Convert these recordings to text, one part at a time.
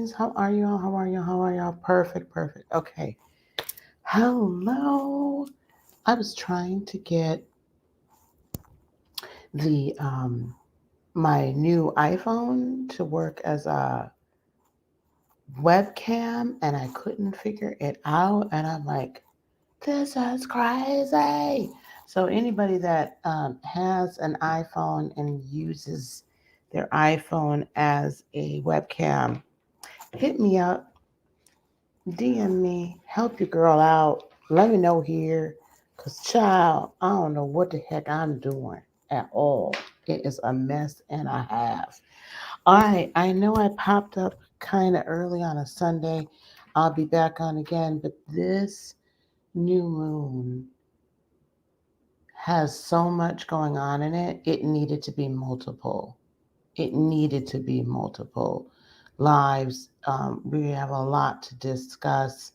Aries. How are y'all? How are y'all? How are y'all? Perfect, perfect. Okay. Hello. I was trying to get the my new iPhone to work as a webcam and I couldn't figure it out. And I'm like, this is crazy. So anybody that has an iPhone and uses their iPhone as a webcam, hit me up, DM me, help your girl out. Let me know here. Because, child, I don't know what the heck I'm doing at all. It is a mess and a half. All right, I know I popped up kind of early on a Sunday. I'll be back on again, but this new moon has so much going on in it. It needed to be multiple. It needed to be multiple lives. We have a lot to discuss.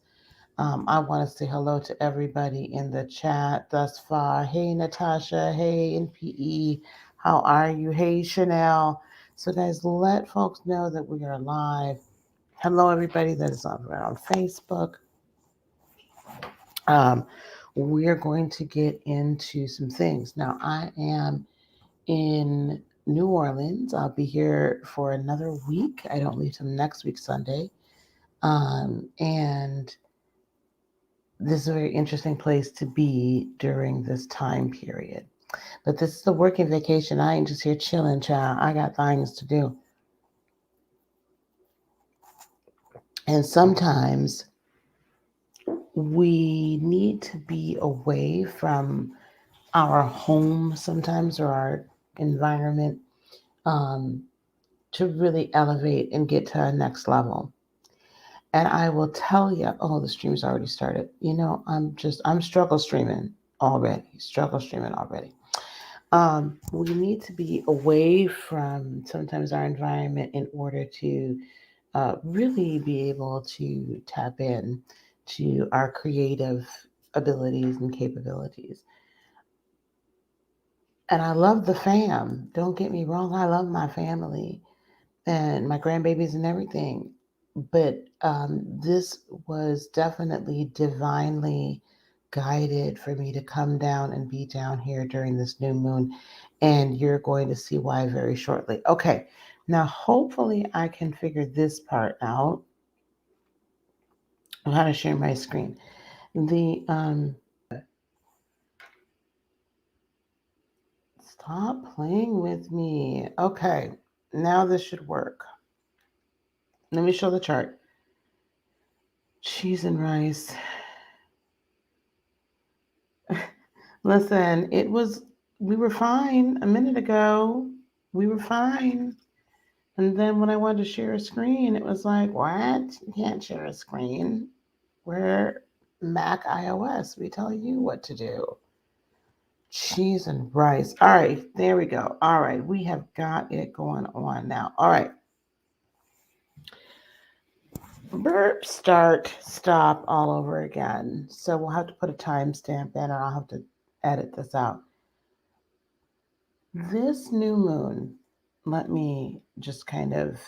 I want to say hello to everybody in the chat thus far. Hey, Natasha. Hey, NPE. How are you? Hey, Chanel. So, guys, let folks know that we are live. Hello, everybody that is on Facebook. Um, we're going to get into some things. Now, I am in New Orleans. I'll be here for another week. I don't leave till next week, Sunday. And this is a very interesting place to be during this time period. But this is a working vacation. I ain't just here chilling, child. I got things to do. And sometimes we need to be away from our home sometimes or our environment um, to really elevate and get to our next level. And I will tell you, oh, the stream's already started. I'm struggle streaming already. Struggle streaming already. We need to be away from sometimes our environment in order to really be able to tap in to our creative abilities and capabilities. And I love the fam. Don't get me wrong. I love my family and my grandbabies and everything. But this was definitely divinely guided for me to come down and be down here during this new moon. And you're going to see why very shortly. Okay, now hopefully I can figure this part out on how to share my screen. The stop playing with me. Okay, now this should work. Let me show the chart. Cheese and rice. Listen, we were fine a minute ago. We were fine. And then when I wanted to share a screen, it was like, what? You can't share a screen. We're Mac iOS. We tell you what to do. Cheese and rice. All right, there we go. All right, we have got it going on now. All right. Burp, start, stop all over again. So we'll have to put a timestamp in, and I'll have to edit this out. This new moon, let me just kind of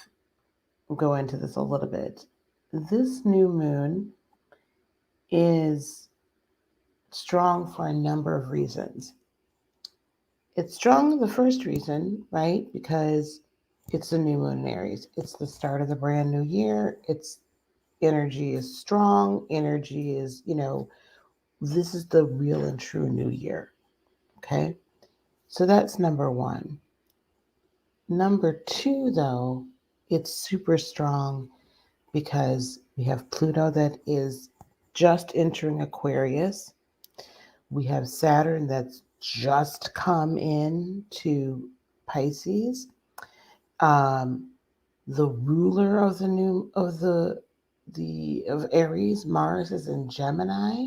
go into this a little bit. This new moon is strong for a number of reasons. It's strong, the first reason, right? Because it's the new moon in Aries. It's the start of the brand new year. Its energy is strong. Energy is, this is the real and true new year. Okay. So that's number one. Number two, though, it's super strong because we have Pluto that is just entering Aquarius. We have Saturn that's just come in to Pisces. Um, the ruler of the new of Aries, Mars is in Gemini,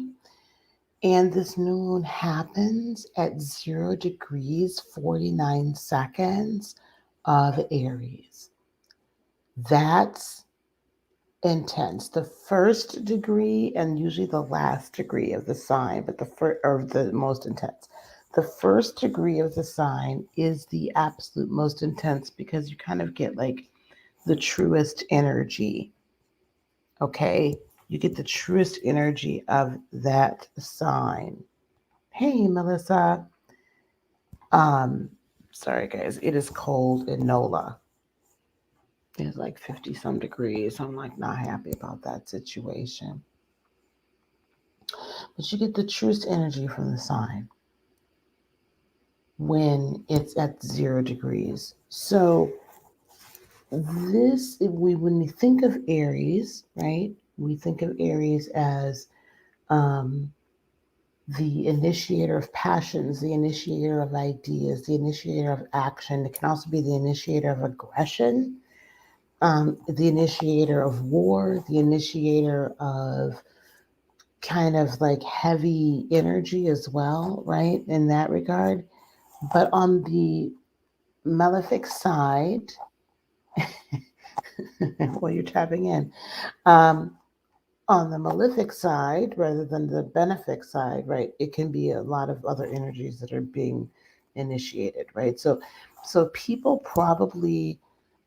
and this new moon happens at 0 degrees 49 seconds of Aries. That's intense. The first degree and usually the last degree of the sign, but the first or the most intense. The first degree of the sign is the absolute most intense because you kind of get like the truest energy. Okay, you get the truest energy of that sign. Hey, Melissa. Um, Sorry guys, it is cold in NOLA. It's like 50 some degrees. I'm like not happy about that situation. But you get the truest energy from the sign when it's at 0 degrees. So this, when we think of Aries, right? We think of Aries as um, the initiator of passions, the initiator of ideas, the initiator of action. It can also be the initiator of aggression, the initiator of war, the initiator of kind of like heavy energy as well, right? In that regard. But on the malefic side, while you're tapping in, um, on the malefic side rather than the benefic side, right? It can be a lot of other energies that are being initiated, right? So people probably,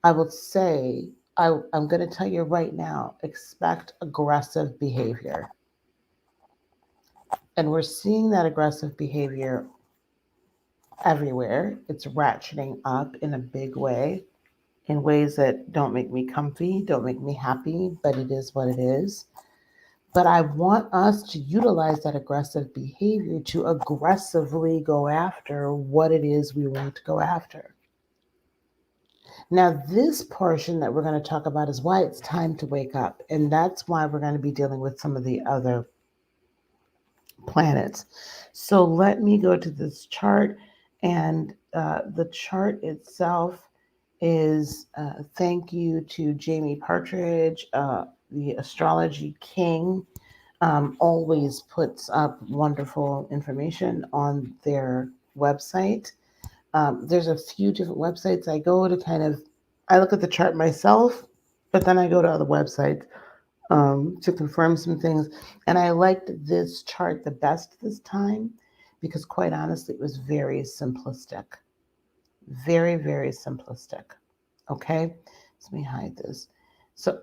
I would say, I'm going to tell you right now, expect aggressive behavior. And we're seeing that aggressive behavior everywhere. It's ratcheting up in a big way, in ways that don't make me comfy, don't make me happy, but it is what it is. But I want us to utilize that aggressive behavior to aggressively go after what it is we want to go after. Now, this portion that we're going to talk about is why it's time to wake up. And that's why we're going to be dealing with some of the other planets. So let me go to this chart. And the chart itself is thank you to Jamie Partridge, the astrology king. Always puts up wonderful information on their website. There's a few different websites I go to I look at the chart myself, but then I go to other websites to confirm some things. And I liked this chart the best this time because, quite honestly, it was very simplistic. Very, very simplistic. Okay? Let me hide this. So,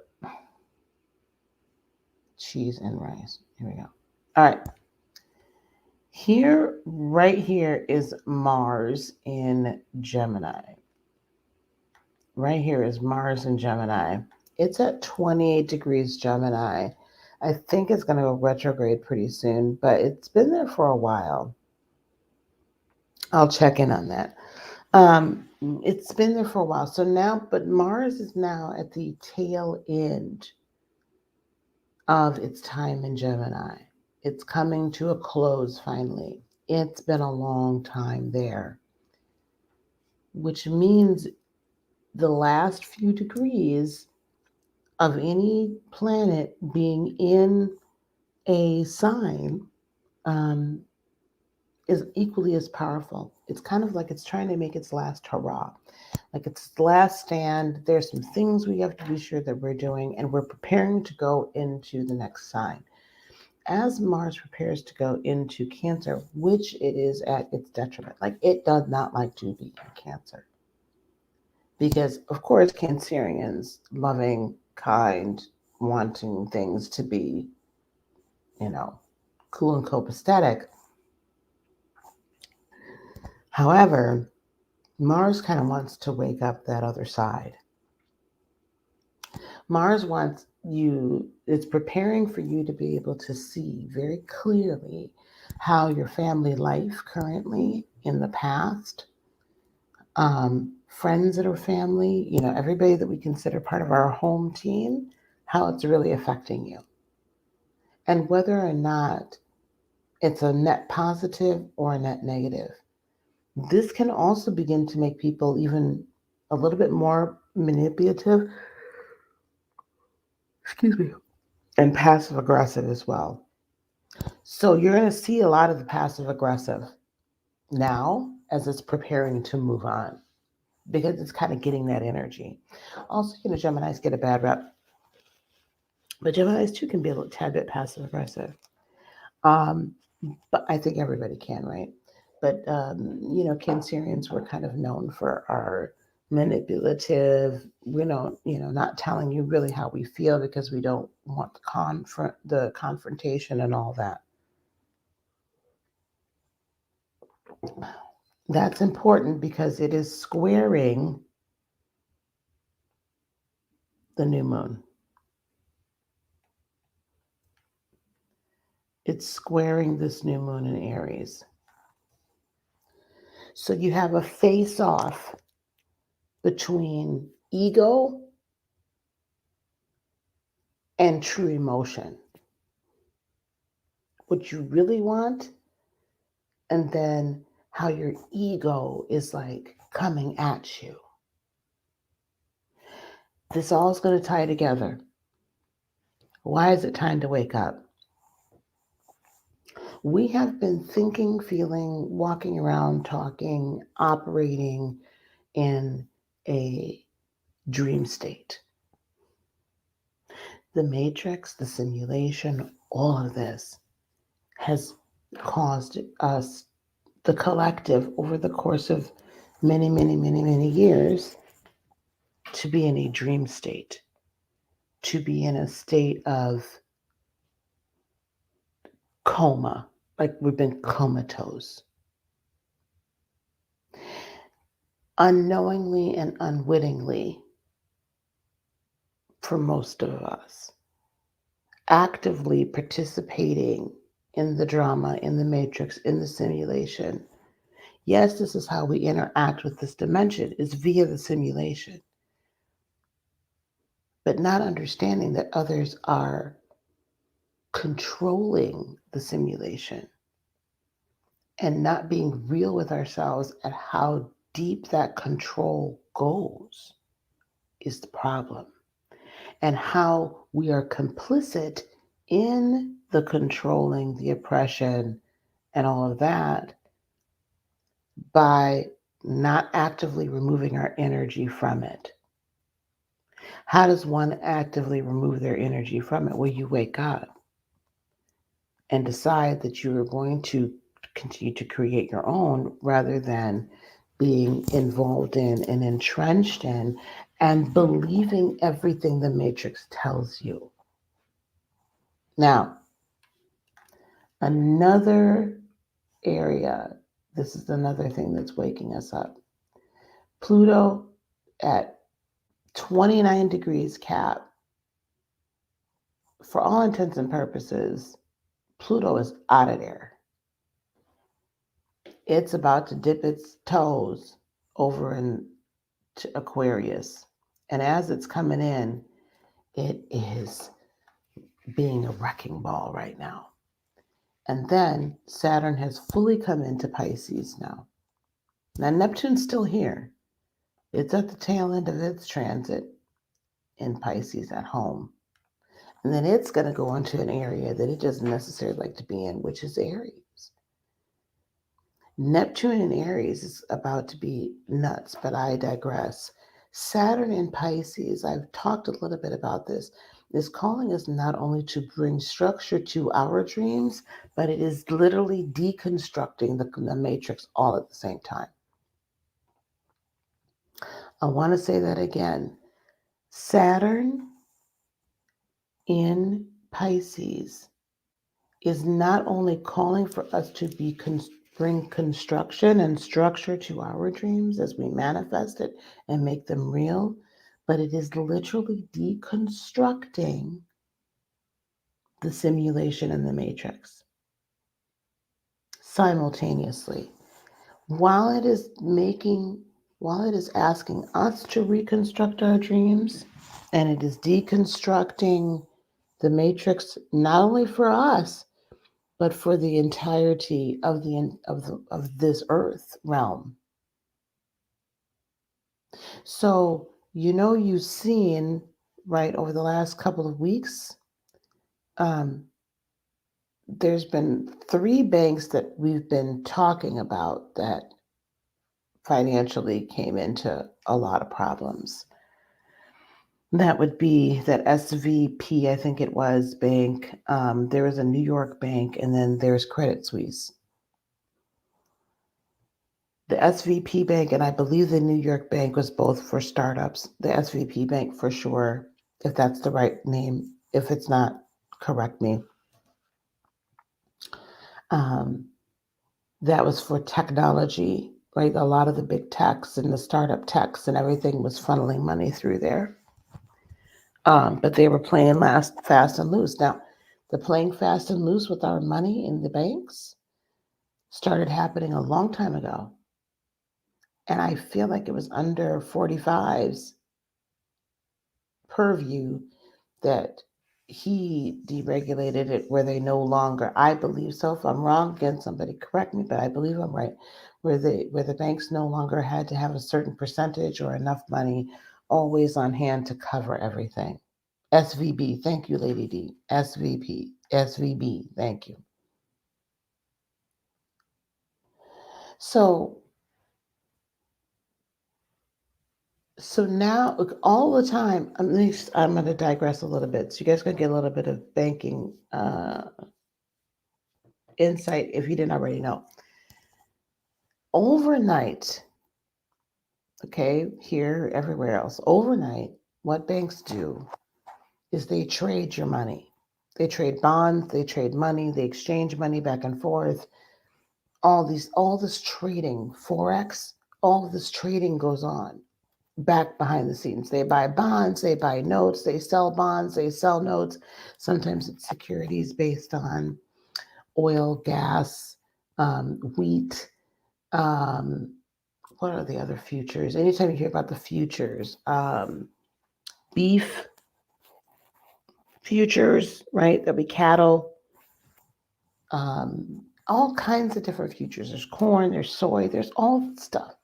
cheese and rice. Here we go. All right. Here, right here is Mars in Gemini. Right here is Mars in Gemini. It's at 28 degrees Gemini. I think it's going to go retrograde pretty soon, but it's been there for a while. I'll check in on that. Um, it's been there for a while. So now, but Mars is now at the tail end of its time in Gemini. It's coming to a close finally. It's been a long time there, which means the last few degrees of any planet being in a sign um, is equally as powerful. It's kind of like it's trying to make its last hurrah, like it's the last stand. There's some things we have to be sure that we're doing, and we're preparing to go into the next sign. As Mars prepares to go into Cancer, which it is at its detriment, like it does not like to be in Cancer. Because, of course, Cancerians, loving, kind, wanting things to be, you know, cool and copacetic. However, Mars kind of wants to wake up that other side. Mars wants you, it's preparing for you to be able to see very clearly how your family life currently in the past, friends that are family, everybody that we consider part of our home team, how it's really affecting you. And whether or not it's a net positive or a net negative. This can also begin to make people even a little bit more manipulative, excuse me, and passive aggressive as well. So you're going to see a lot of the passive aggressive now as it's preparing to move on because it's kind of getting that energy. Also, Geminis get a bad rep, but Geminis too can be a little tad bit passive aggressive. Um, but I think everybody can, right? But Cancerians were kind of known for our manipulative. We don't, not telling you really how we feel because we don't want the confrontation and all that. That's important because it is squaring the new moon. It's squaring this new moon in Aries. So you have a face off between ego and true emotion. What you really want, and then how your ego is like coming at you. This all is going to tie together. Why is it time to wake up? We have been thinking, feeling, walking around, talking, operating in a dream state. The matrix, the simulation, all of this has caused us, the collective, over the course of many, many, many, many years, to be in a dream state, to be in a state of coma, like we've been comatose. Unknowingly and unwittingly, for most of us, actively participating in the drama, in the matrix, in the simulation. Yes, this is how we interact with this dimension, is via the simulation. But not understanding that others are controlling the simulation and not being real with ourselves at how deep that control goes is the problem. And how we are complicit in the controlling, the oppression, and all of that by not actively removing our energy from it. How does one actively remove their energy from it? Well, you wake up and decide that you are going to continue to create your own rather than being involved in and entrenched in and believing everything the matrix tells you. Now, another area, this is another thing that's waking us up. Pluto at 29 degrees Cap, for all intents and purposes, Pluto is out of there. It's about to dip its toes over into Aquarius. And as it's coming in, it is being a wrecking ball right now. And then Saturn has fully come into Pisces now. Now, Neptune's still here. It's at the tail end of its transit in Pisces at home. And then it's going to go into an area that it doesn't necessarily like to be in, which is Aries. Neptune in Aries is about to be nuts, but I digress. Saturn in Pisces, I've talked a little bit about this, is calling us not only to bring structure to our dreams, but it is literally deconstructing the matrix all at the same time. I want to say that again. Saturn in Pisces is not only calling for us to bring construction and structure to our dreams as we manifest it and make them real, but it is literally deconstructing the simulation and the matrix simultaneously. While it is asking us to reconstruct our dreams, and it is deconstructing the matrix not only for us, but for the entirety of this earth realm. So, you've seen, right, over the last couple of weeks, there's been 3 banks that we've been talking about that financially came into a lot of problems. That would be that SVP, I think it was, bank. There was a New York bank, and then there's Credit Suisse. The SVP Bank, and I believe the New York Bank was both for startups. The SVP Bank for sure, if that's the right name. If it's not, correct me. Um, that was for technology, right? A lot of the big techs and the startup techs and everything was funneling money through there. But they were playing fast and loose. Now, the playing fast and loose with our money in the banks started happening a long time ago. And I feel like it was under 45's purview that he deregulated it where they no longer, I believe so. If I'm wrong, again, somebody correct me, but I believe I'm right. Where the banks no longer had to have a certain percentage or enough money always on hand to cover everything. SVB, thank you, Lady D. SVB, thank you. So so now all the time, at least I'm going to digress a little bit. So you guys can get a little bit of banking insight if you didn't already know. Overnight, okay, here, everywhere else, overnight, what banks do is they trade your money. They trade bonds, they trade money, they exchange money back and forth. All this trading, Forex, all of this trading goes on back behind the scenes. They buy bonds, they buy notes, they sell bonds, they sell notes. Sometimes it's securities based on oil, gas, wheat. Um, what are the other futures? Anytime you hear about the futures, beef futures, right? There'll be cattle, all kinds of different futures. There's corn, there's soy, there's all stuff.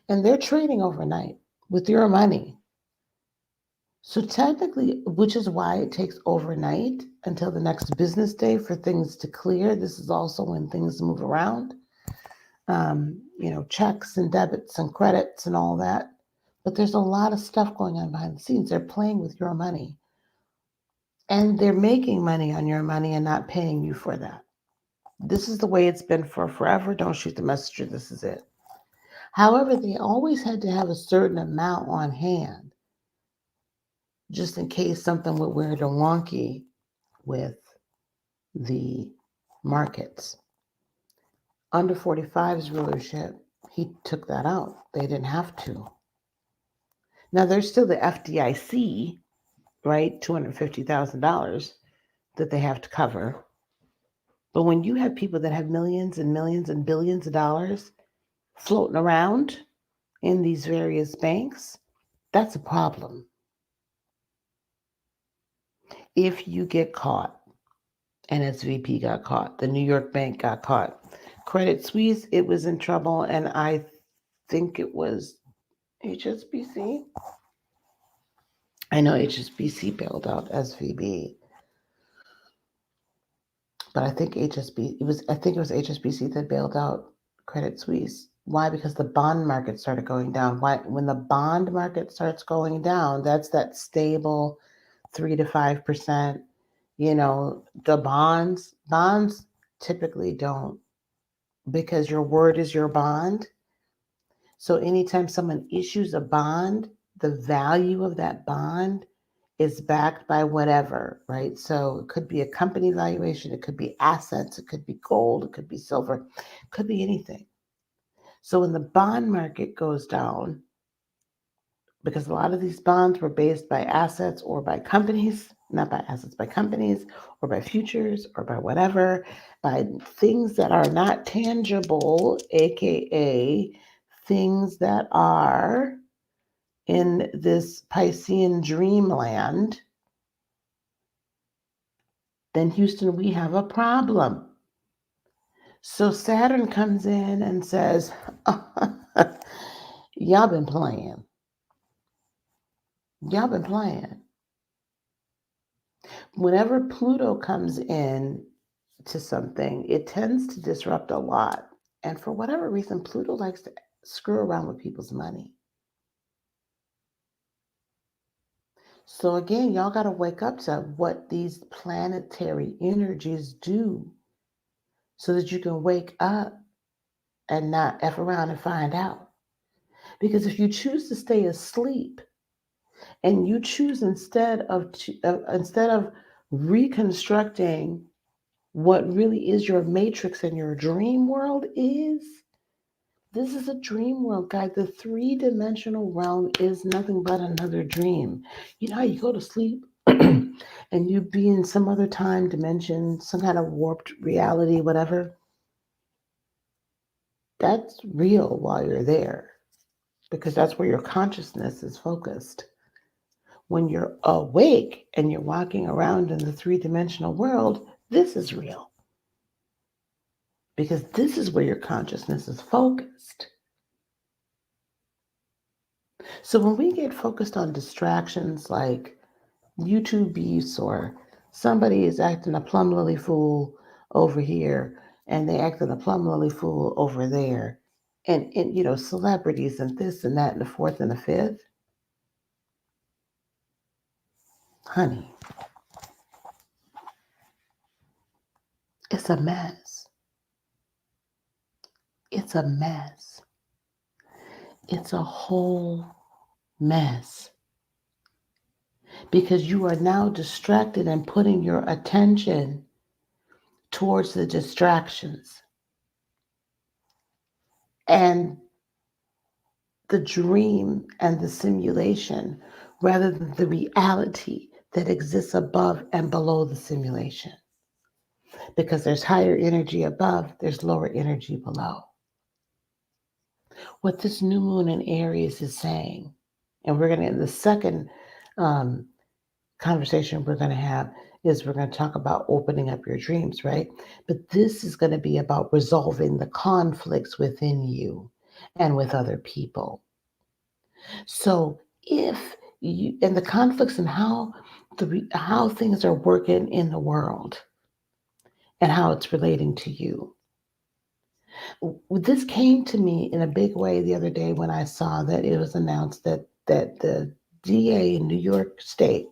And they're trading overnight with your money. So technically, which is why it takes overnight until the next business day for things to clear. This is also when things move around, checks and debits and credits and all that. But there's a lot of stuff going on behind the scenes. They're playing with your money and they're making money on your money and not paying you for that. This is the way it's been for forever. Don't shoot the messenger. This is it. However, they always had to have a certain amount on hand just in case something went weird or wonky with the markets. Under 45's rulership, he took that out. They didn't have to. Now, there's still the FDIC, right? $250,000 that they have to cover. But when you have people that have millions and millions and billions of dollars floating around in these various banks, that's a problem. If you get caught, and SVP got caught, the New York Bank got caught, Credit Suisse, it was in trouble, and I think it was HSBC. I know HSBC bailed out SVB, but I think it was HSBC that bailed out Credit Suisse. Why? Because the bond market started going down. Why? When the bond market starts going down, that's that stable 3 to 5%. The bonds typically don't, because your word is your bond. So anytime someone issues a bond, the value of that bond is backed by whatever, right? So it could be a company valuation, it could be assets, it could be gold, it could be silver, it could be anything. So when the bond market goes down, because a lot of these bonds were based by assets or by companies, not by assets, by companies or by futures or by whatever, by things that are not tangible, aka things that are in this Piscean dreamland, then Houston, we have a problem. So Saturn comes in and says, y'all been playing. Y'all been playing. Whenever Pluto comes in to something, it tends to disrupt a lot. And for whatever reason, Pluto likes to screw around with people's money. So again, y'all got to wake up to what these planetary energies do so that you can wake up and not F around and find out. Because if you choose to stay asleep and you choose instead of reconstructing what really is your matrix and your dream world is, this is a dream world, guys. The three-dimensional realm is nothing but another dream. You know how you go to sleep and you be in some other time dimension, some kind of warped reality, whatever? That's real while you're there because that's where your consciousness is focused. When you're awake and you're walking around in the three-dimensional world, this is real because this is where your consciousness is focused. So when we get focused on distractions like YouTube beefs or somebody is acting a plum lily fool over here and they acting a plum lily fool over there, and celebrities and this and that and the fourth and the fifth, honey, it's a mess. It's a mess. It's a whole mess because you are now distracted and putting your attention towards the distractions and the dream and the simulation rather than the reality that exists above and below the simulation. Because there's higher energy above, there's lower energy below. What this new moon in Aries is saying, and we're going to, in the second um, conversation we're going to have, is we're going to talk about opening up your dreams, right? But this is going to be about resolving the conflicts within you and with other people. So if you and the conflicts and how things are working in the world and how it's relating to you. This came to me in a big way the other day when I saw that it was announced that the DA in New York State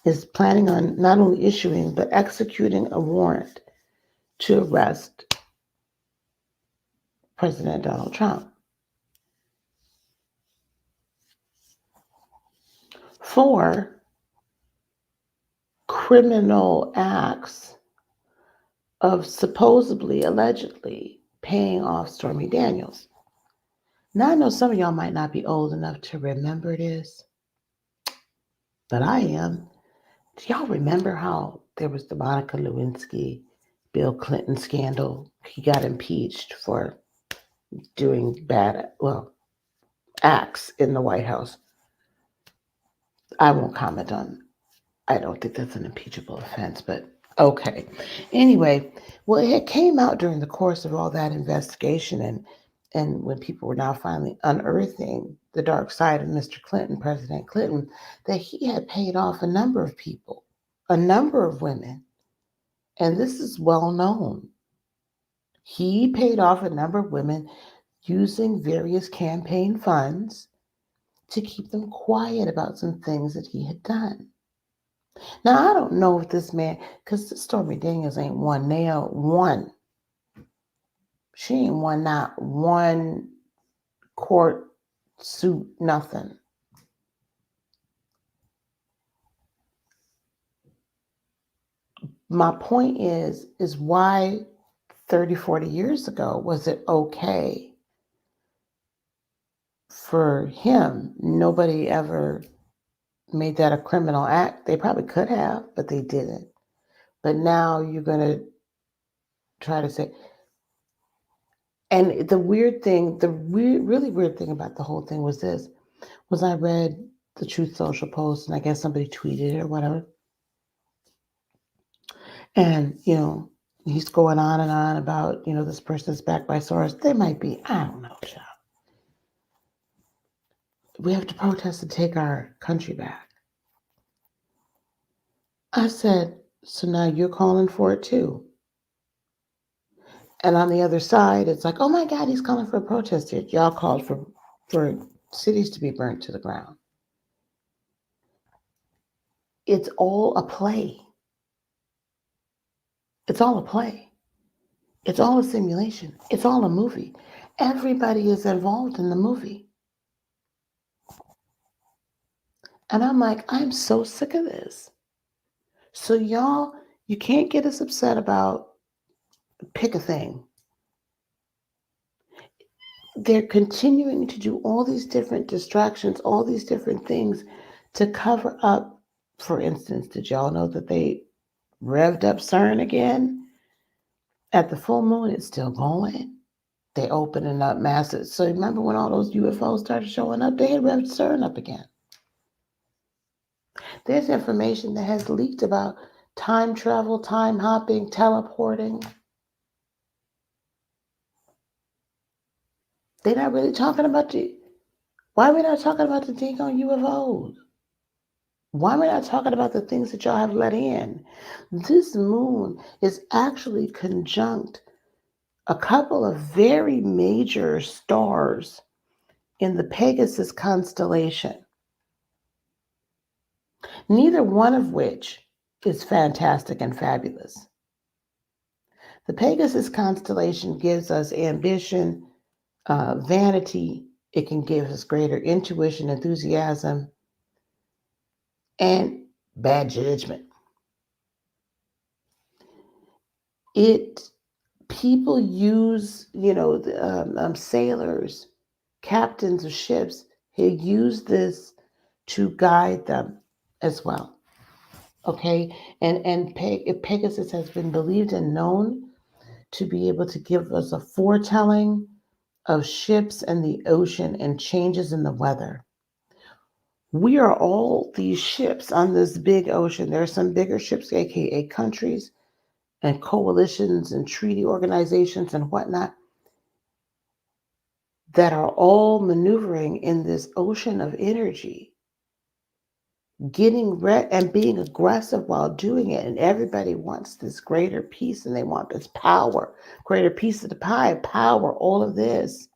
is planning on not only issuing but executing a warrant to arrest President Donald Trump for criminal acts of supposedly, allegedly paying off Stormy Daniels. Now, I know some of y'all might not be old enough to remember this, but I am. Do y'all remember how there was the Monica Lewinsky, Bill Clinton scandal? He got impeached for doing bad, acts in the White House. I won't comment on, I don't think that's an impeachable offense, but okay. Anyway, well, it came out during the course of all that investigation and when people were now finally unearthing the dark side of Mr. Clinton, President Clinton, that he had paid off a number of people, a number of women, and this is well known. He paid off a number of women using various campaign funds to keep them quiet about some things that he had done. Now, I don't know if this man, because Stormy Daniels ain't won nail one. She ain't won not one court suit, nothing. My point is why 30, 40 years ago was it okay for him? Nobody ever made that a criminal act. They probably could have, but they didn't. But now you're going to try to say, and the weird thing, really weird thing about the whole thing was this, was I read the Truth Social post and I guess somebody tweeted it or whatever. And, he's going on and on about, this person's backed by Soros. They might be, I don't know, child. We have to protest to take our country back. I said, so now you're calling for it too. And on the other side, it's like, oh my God, he's calling for a protest here. Y'all called for cities to be burnt to the ground. It's all a play. It's all a play. It's all a simulation. It's all a movie. Everybody is involved in the movie. And I'm like, I'm so sick of this. So, y'all, you can't get us upset about pick a thing. They're continuing to do all these different distractions, all these different things to cover up. For instance, did y'all know that they revved up CERN again? At the full moon, it's still going. They opening up massive. So remember when all those UFOs started showing up? They had revved CERN up again. There's information that has leaked about time travel, time hopping, teleporting. They're not really talking about why are we not talking about the thing on UFOs? Why am I not talking about the things that y'all have let in? This moon is actually conjunct a couple of very major stars in the Pegasus constellation, neither one of which is fantastic and fabulous. The Pegasus constellation gives us ambition, vanity. It can give us greater intuition, enthusiasm, and bad judgment. It People use, sailors, captains of ships, who use this to guide them as well. Okay, and Pegasus has been believed and known to be able to give us a foretelling of ships and the ocean and changes in the weather. We are all these ships on this big ocean. There are some bigger ships, aka countries and coalitions and treaty organizations and whatnot, that are all maneuvering in this ocean of energy, getting and being aggressive while doing it. And everybody wants this greater peace and they want this power, greater piece of the pie, power, all of this.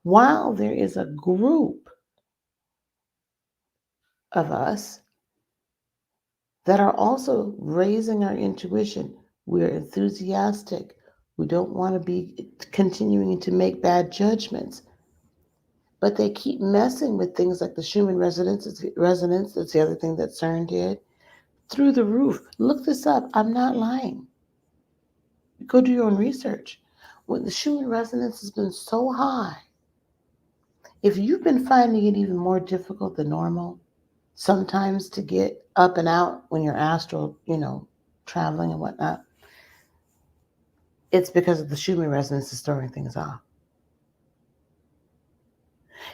While there is a group of us that are also raising our intuition. We're enthusiastic. We don't want to be continuing to make bad judgments. But they keep messing with things like the Schumann resonance. That's the other thing that CERN did. Through the roof. Look this up. I'm not lying. Go do your own research. When the Schumann resonance has been so high, if you've been finding it even more difficult than normal, sometimes to get up and out when you're astral, traveling and whatnot, it's because of the Schumann resonance is throwing things off.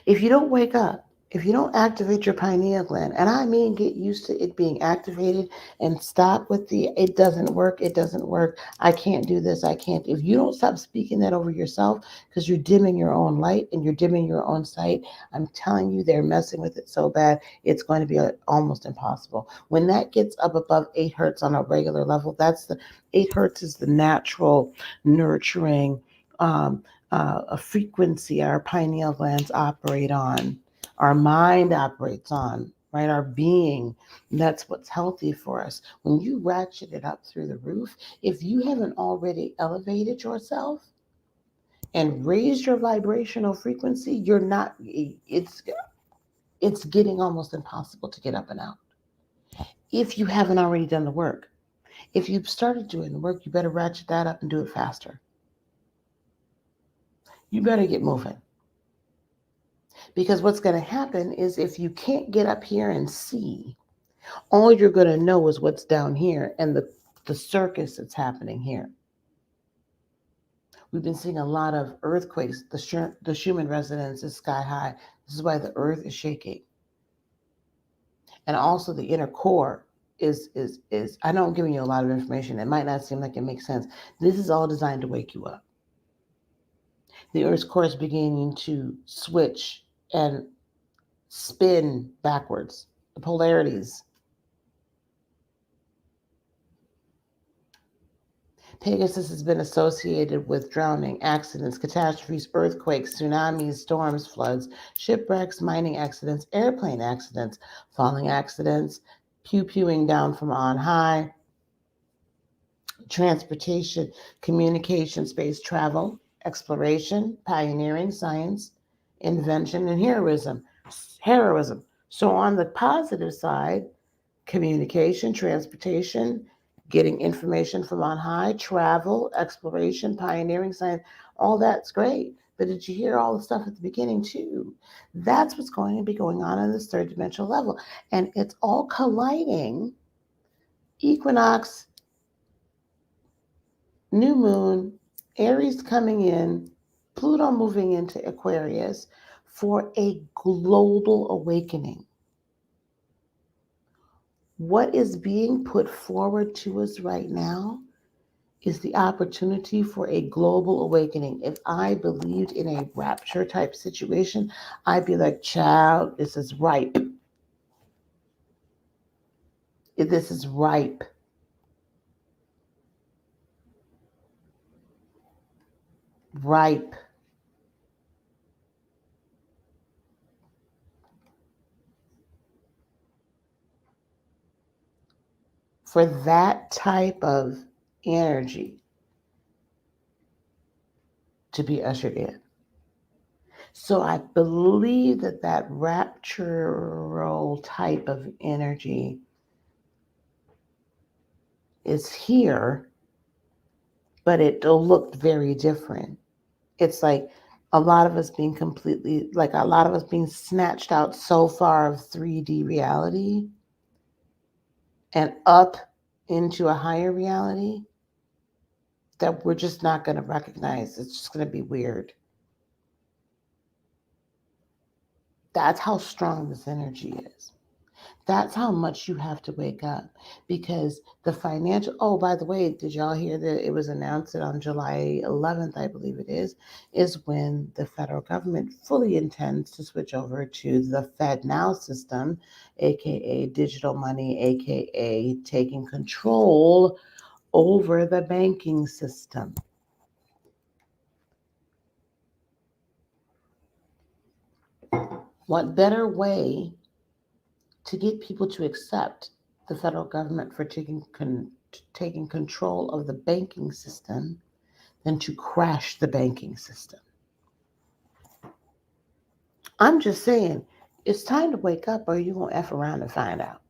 If you don't wake up, if you don't activate your pineal gland, and I mean get used to it being activated and stop with it doesn't work, I can't do this, I can't. If you don't stop speaking that over yourself because you're dimming your own light and you're dimming your own sight, I'm telling you, they're messing with it so bad, it's going to be almost impossible. When that gets up above 8 hertz on a regular level, 8 hertz is the natural, nurturing, a frequency our pineal glands operate on, our mind operates on, right? Our being. That's what's healthy for us. When you ratchet it up through the roof, if you haven't already elevated yourself and raised your vibrational frequency, you're not, it's getting almost impossible to get up and out. If you haven't already done the work, if you've started doing the work, you better ratchet that up and do it faster. You better get moving. Because what's going to happen is if you can't get up here and see, all you're going to know is what's down here and the circus that's happening here. We've been seeing a lot of earthquakes. The Schumann resonance is sky high. This is why the earth is shaking. And also the inner core is I know I'm giving you a lot of information. It might not seem like it makes sense. This is all designed to wake you up. The earth's core is beginning to switch and spin backwards. The polarities. Pegasus has been associated with drowning, accidents, catastrophes, earthquakes, tsunamis, storms, floods, shipwrecks, mining accidents, airplane accidents, falling accidents, pew-pewing down from on high, transportation, communication, space travel, exploration, pioneering, science, invention, and heroism. Heroism. So on the positive side, communication, transportation, getting information from on high, travel, exploration, pioneering, science, all that's great. But did you hear all the stuff at the beginning too? That's what's going to be going on this third dimensional level. And it's all colliding. Equinox, new moon, Aries coming in, Pluto moving into Aquarius for a global awakening. What is being put forward to us right now is the opportunity for a global awakening. If I believed in a rapture type situation, I'd be like, child, this is ripe. This is ripe. Ripe. For that type of energy to be ushered in. So I believe that that raptural type of energy is here, but it'll look very different. It's like a lot of us being snatched out so far of 3D reality and up into a higher reality that we're just not going to recognize. It's just going to be weird. That's how strong this energy is. That's how much you have to wake up, because the financial. Oh, by the way, did y'all hear that it was announced that on July 11th, I believe it is when the federal government fully intends to switch over to the Fed Now system, aka digital money, aka taking control over the banking system. What better way to get people to accept the federal government for taking control of the banking system than to crash the banking system? I'm just saying, it's time to wake up, or you're going to F around and find out.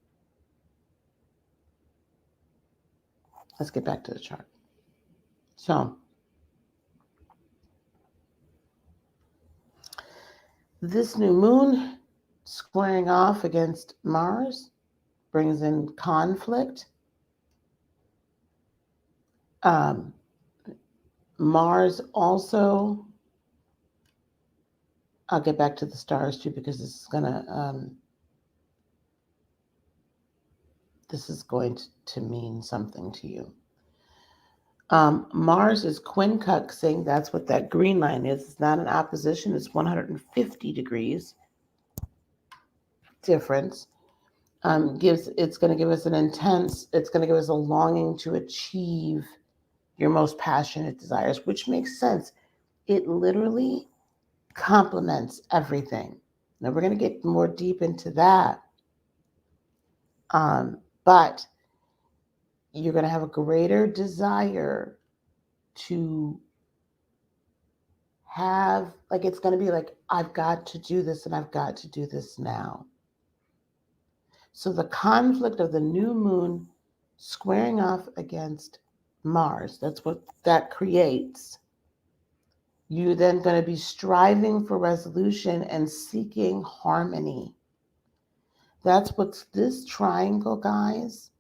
Let's get back to the chart. So, this new moon squaring off against Mars brings in conflict. Mars also, I'll get back to the stars too, because this is going to mean something to you. Mars is quincunxing. That's what that green line is. It's not an opposition. It's 150 degrees difference. It's going to give us it's going to give us a longing to achieve your most passionate desires, which makes sense. It literally complements everything. Now we're going to get more deep into that. But you're going to have a greater desire to have, like, it's going to be like, I've got to do this and I've got to do this now. So the conflict of the new moon squaring off against Mars, that's what that creates. You're then going to be striving for resolution and seeking harmony. That's what's this triangle, guys.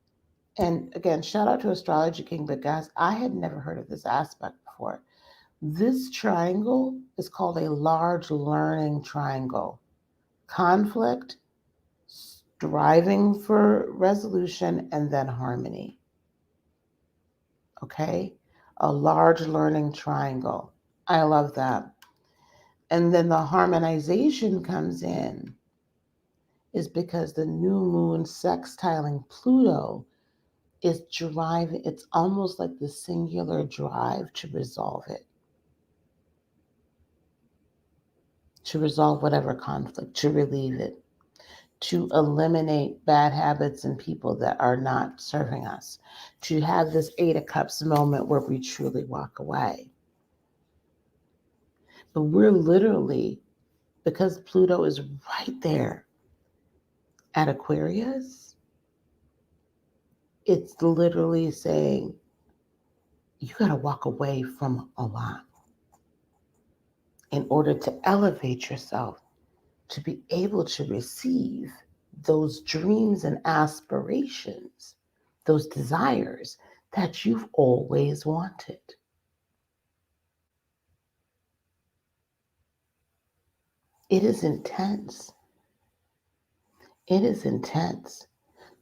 And again, shout out to Astrology King, but guys, I had never heard of this aspect before. This triangle is called a large learning triangle. Conflict, striving for resolution, and then harmony. Okay? A large learning triangle. I love that. And then the harmonization comes in is because the new moon sextiling Pluto is driving, it's almost like the singular drive to resolve it. To resolve whatever conflict, to relieve it, to eliminate bad habits and people that are not serving us, to have this Eight of Cups moment where we truly walk away. But we're literally, because Pluto is right there at Aquarius, it's literally saying you got to walk away from a lot in order to elevate yourself to be able to receive those dreams and aspirations, those desires that you've always wanted. It is intense. It is intense.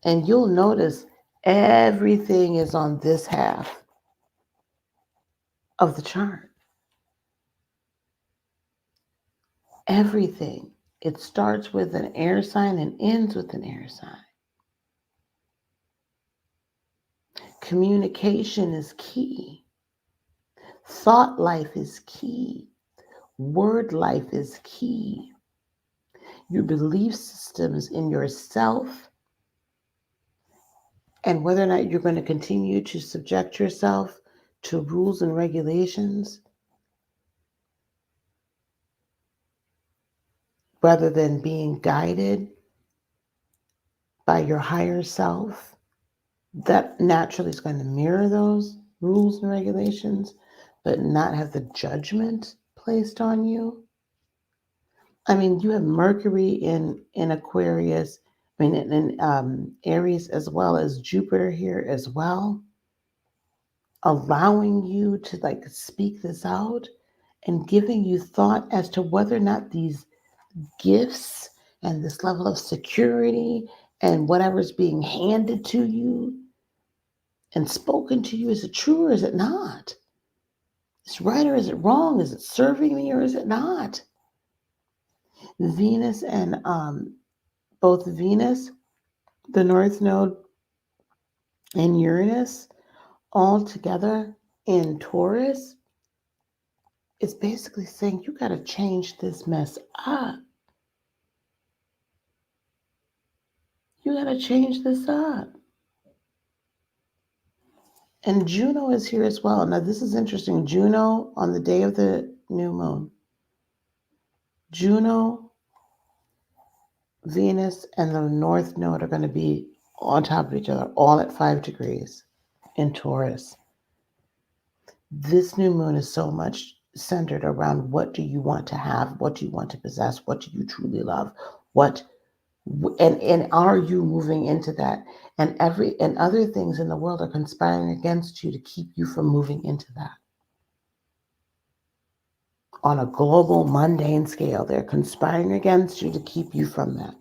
And you'll notice everything is on this half of the chart. Everything. It starts with an air sign and ends with an air sign. Communication is key. Thought life is key. Word life is key. Your belief systems in yourself and whether or not you're going to continue to subject yourself to rules and regulations rather than being guided by your higher self, that naturally is going to mirror those rules and regulations, but not have the judgment placed on you. I mean, you have Mercury in Aquarius, I mean, in Aries, as well as Jupiter here as well, allowing you to like speak this out and giving you thought as to whether or not these gifts and this level of security and whatever's being handed to you and spoken to you, is it true or is it not? Is it right or is it wrong? Is it serving me or is it not? Venus and both Venus, the North Node, and Uranus all together in Taurus is basically saying you got to change this mess up. You got to change this up. And Juno is here as well. Now, this is interesting. Juno on the day of the new moon. Juno, Venus, and the North Node are going to be on top of each other, all at 5 degrees in Taurus. This new moon is so much centered around what do you want to have, what do you want to possess, what do you truly love, and are you moving into that? And other things in the world are conspiring against you to keep you from moving into that. On a global, mundane scale, they're conspiring against you to keep you from that.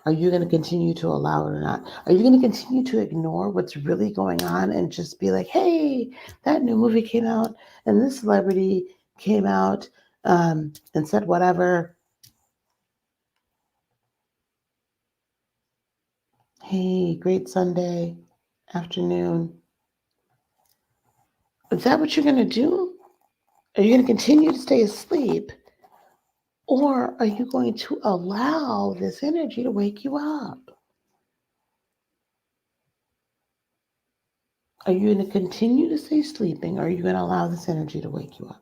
Are you going to continue to allow it or not? Are you going to continue to ignore what's really going on and just be like, hey, that new movie came out and this celebrity came out and said whatever? Hey, great Sunday afternoon. Is that what you're going to do? Are you going to continue to stay asleep? Or are you going to allow this energy to wake you up? Are you going to continue to stay sleeping, or are you going to allow this energy to wake you up?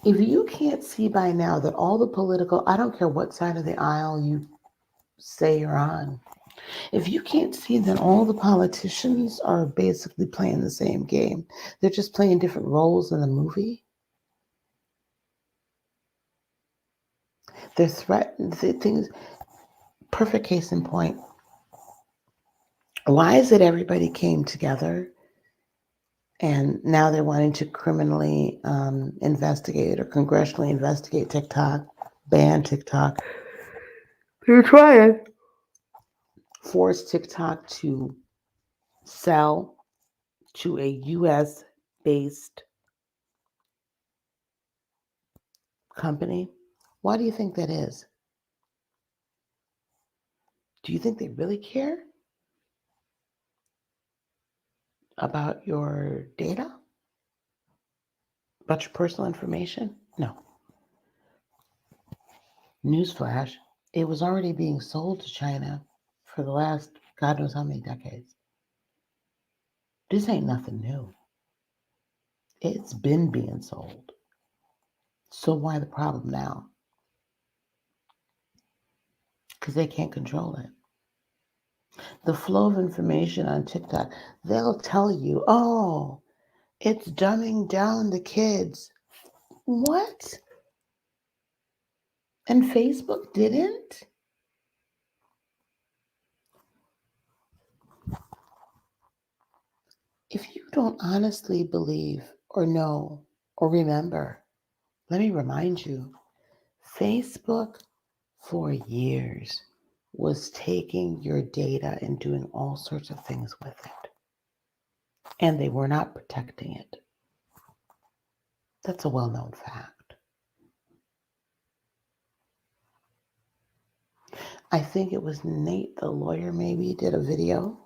If you can't see by now that all the political, I don't care what side of the aisle you say you're on, if you can't see that all the politicians are basically playing the same game, they're just playing different roles in the movie, they're threatened, things, perfect case in point. Why is it everybody came together and now they're wanting to criminally investigate or congressionally investigate TikTok, ban TikTok? They're trying force TikTok to sell to a US based company. Why do you think that is? Do you think they really care about your data? About your personal information? No. Newsflash, it was already being sold to China for the last God knows how many decades. This ain't nothing new. It's been being sold. So why the problem now? Because they can't control it. The flow of information on TikTok, they'll tell you, oh, it's dumbing down the kids. What? And Facebook didn't? If you don't honestly believe or know or remember, let me remind you, Facebook for years was taking your data and doing all sorts of things with it. And they were not protecting it. That's a well-known fact. I think it was Nate, the lawyer, maybe did a video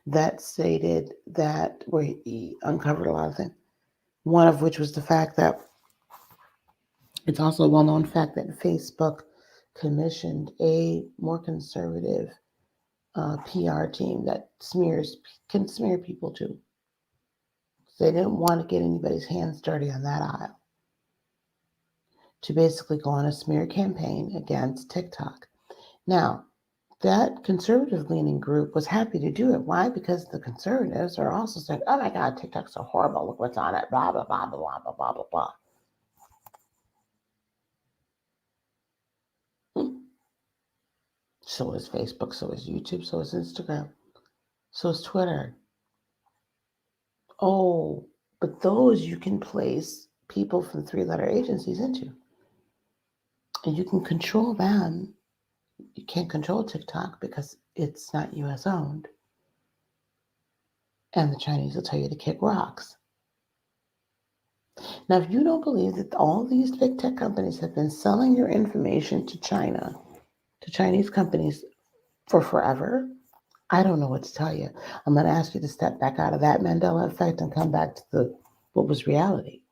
that stated that where he uncovered a lot of things. One of which was the fact that it's also a well-known fact that Facebook commissioned a more conservative PR team that can smear people too. They didn't want to get anybody's hands dirty on that aisle. To basically go on a smear campaign against TikTok. Now, that conservative-leaning group was happy to do it. Why? Because the conservatives are also saying, oh my God, TikTok's so horrible. Look what's on it. Blah, blah, blah, blah, blah, blah, blah, blah, blah. So is Facebook, so is YouTube, so is Instagram, so is Twitter. Oh, but those you can place people from three-letter agencies into. And you can control them. You can't control TikTok because it's not US owned. And the Chinese will tell you to kick rocks. Now, if you don't believe that all these big tech companies have been selling your information to China, to Chinese companies for forever, I don't know what to tell you. I'm going to ask you to step back out of that Mandela effect and come back to what was reality.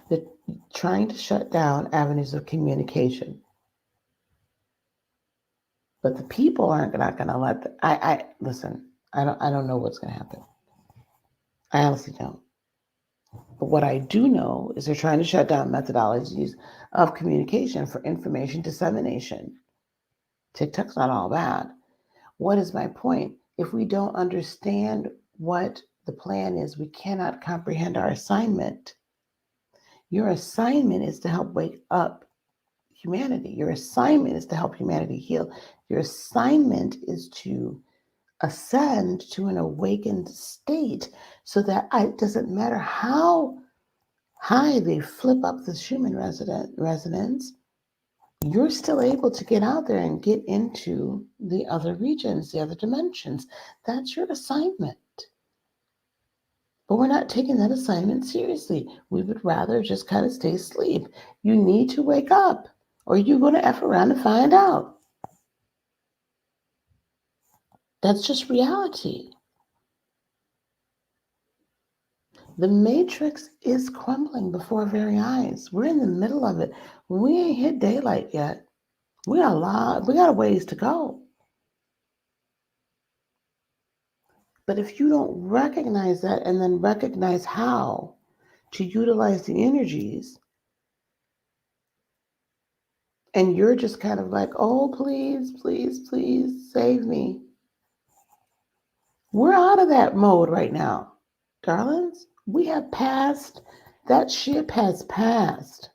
They're trying to shut down avenues of communication. But the people aren't not going to let listen. I don't know what's going to happen. I honestly don't. But what I do know is they're trying to shut down methodologies of communication for information dissemination. TikTok's not all bad. What is my point? If we don't understand what the plan is, we cannot comprehend our assignment. Your assignment is to help wake up humanity. Your assignment is to help humanity heal. Your assignment is to ascend to an awakened state so that it doesn't matter how high they flip up the Schumann resonance, you're still able to get out there and get into the other regions, the other dimensions. That's your assignment. But we're not taking that assignment seriously. We would rather just kind of stay asleep. You need to wake up, or you're going to F around and find out. That's just reality. The matrix is crumbling before our very eyes. We're in the middle of it. We ain't hit daylight yet. We got a ways to go. But if you don't recognize that and then recognize how to utilize the energies, and you're just kind of like, oh, please, please, please save me. We're out of that mode right now, darlings. We have passed, that ship has passed.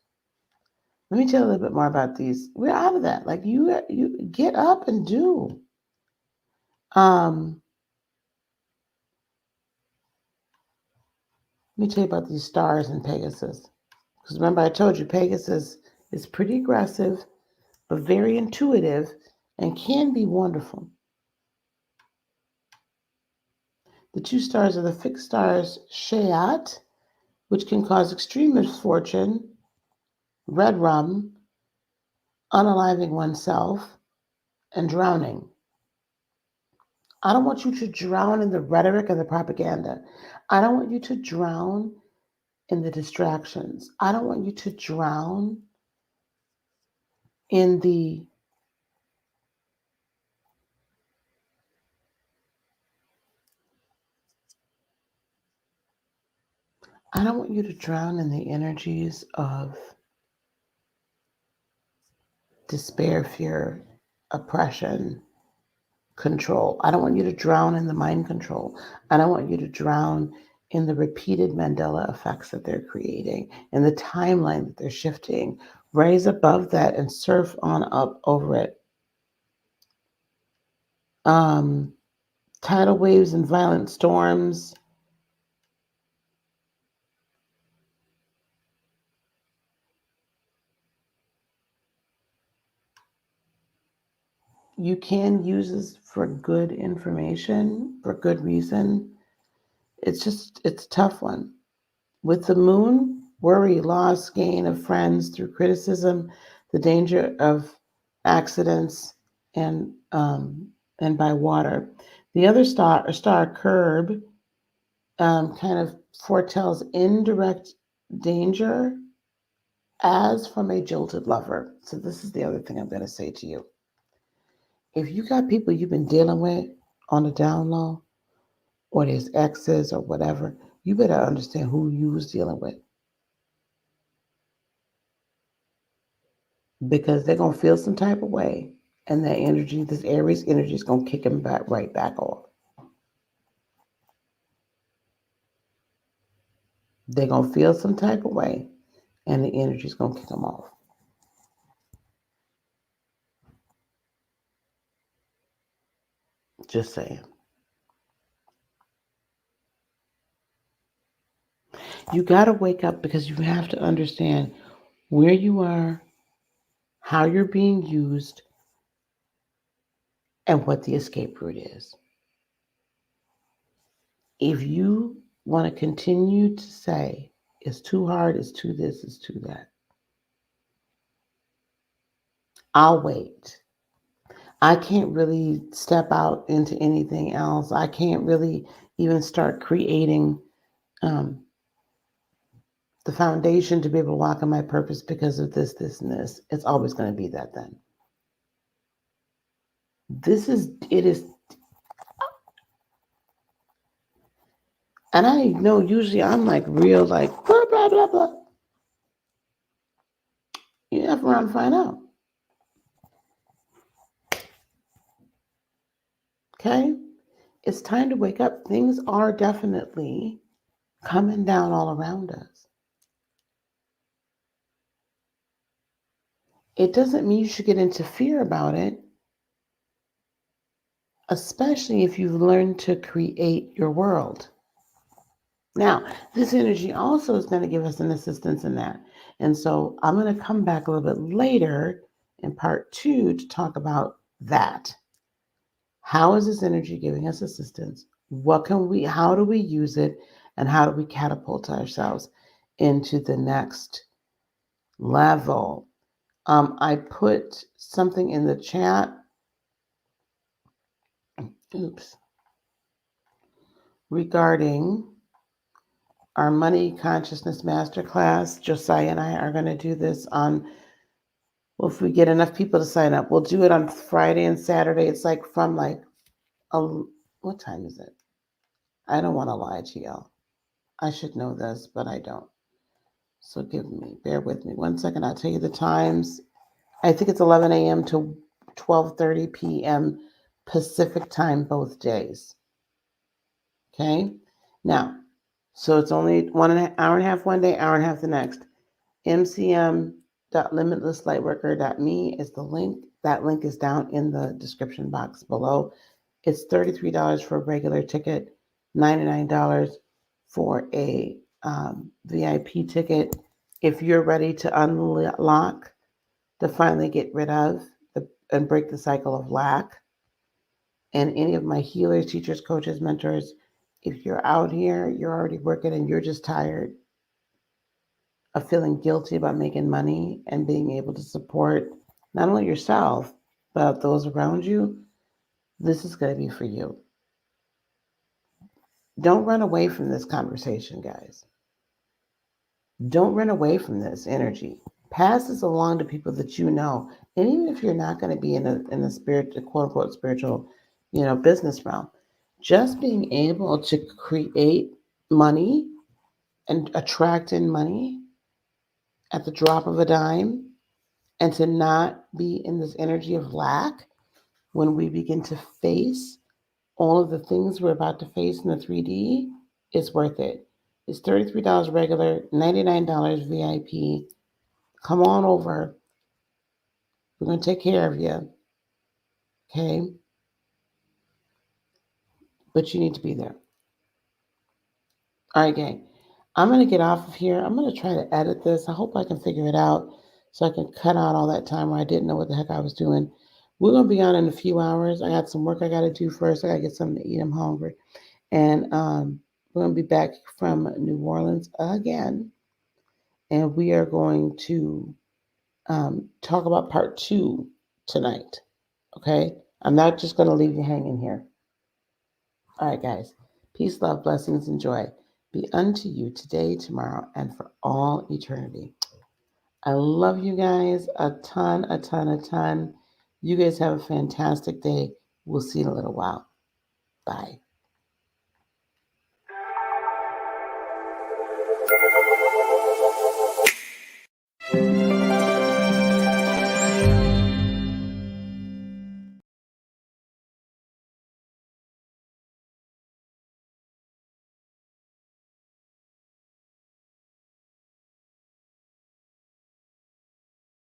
Let me tell you a little bit more about these. We're out of that. Like you get up and do. Let me tell you about these stars in Pegasus. Because remember, I told you Pegasus is pretty aggressive, but very intuitive and can be wonderful. The two stars are the fixed stars Shayat, which can cause extreme misfortune, red rum, unaliving oneself, and drowning. I don't want you to drown in the rhetoric and the propaganda. I don't want you to drown in the distractions. I don't want you to drown in the I don't want you to drown in the energies of despair, fear, oppression, control. I don't want you to drown in the mind control. I don't want you to drown in the repeated Mandela effects that they're creating and the timeline that they're shifting. Raise above that and surf on up over it. Tidal waves and violent storms. You can use this for good information, for good reason. It's a tough one. With the moon, worry, loss, gain of friends through criticism, the danger of accidents, and by water. The other star curb, kind of foretells indirect danger as from a jilted lover. So this is the other thing I'm going to say to you. If you got people you've been dealing with on the down low, or there's exes or whatever, you better understand who you was dealing with. Because they're going to feel some type of way. And that energy, this Aries energy, is going to kick them right back off. They're going to feel some type of way, and the energy is going to kick them off. Just saying. You got to wake up because you have to understand where you are, how you're being used, and what the escape route is. If you want to continue to say, it's too hard, it's too this, it's too that, I'll wait. I can't really step out into anything else. I can't really even start creating um, the foundation to be able to walk in my purpose because of this, this, and this. It's always going to be that then. It is, and I know usually I'm like real, like, blah, blah, blah, blah. You have to run and find out. Okay? It's time to wake up. Things are definitely coming down all around us. It doesn't mean you should get into fear about it, especially if you've learned to create your world. Now, this energy also is going to give us an assistance in that. And so I'm going to come back a little bit later in part 2 to talk about that. How is this energy giving us assistance? How do we use it? And how do we catapult ourselves into the next level? I put something in the chat. Oops. Regarding our money consciousness masterclass. Josiah and I are going to do this on, well, if we get enough people to sign up, we'll do it on Friday and Saturday. It's like from like, what time is it? I don't want to lie to y'all. I should know this, but I don't. So bear with me 1 second. I'll tell you the times. I think it's 11 a.m. to 12:30 p.m. Pacific time both days. Okay. Now, so it's only hour and a half one day, hour and a half the next. mcm.limitlesslightworker.me is the link. That link is down in the description box below. It's $33 for a regular ticket, $99 for a VIP ticket. If you're ready to unlock, to finally get rid of and break the cycle of lack, and any of my healers, teachers, coaches, mentors, if you're out here, you're already working and you're just tired of feeling guilty about making money and being able to support not only yourself, but those around you, this is going to be for you. Don't run away from this conversation, guys. Don't run away from this energy. Pass this along to people that you know. And even if you're not going to be in a spirit, quote unquote spiritual, business realm, just being able to create money and attract in money at the drop of a dime, and to not be in this energy of lack when we begin to face all of the things we're about to face in the 3D, is worth it. It's $33 regular, $99 VIP. Come on over. We're going to take care of you. Okay? But you need to be there. All right, gang. I'm going to get off of here. I'm going to try to edit this. I hope I can figure it out so I can cut out all that time where I didn't know what the heck I was doing. We're going to be on in a few hours. I got some work I got to do first. I got to get something to eat. I'm hungry. And we're going to be back from New Orleans again. And we are going to talk about part 2 tonight. Okay? I'm not just going to leave you hanging here. All right, guys. Peace, love, blessings, and joy be unto you today, tomorrow, and for all eternity. I love you guys a ton, a ton, a ton. You guys have a fantastic day. We'll see you in a little while. Bye.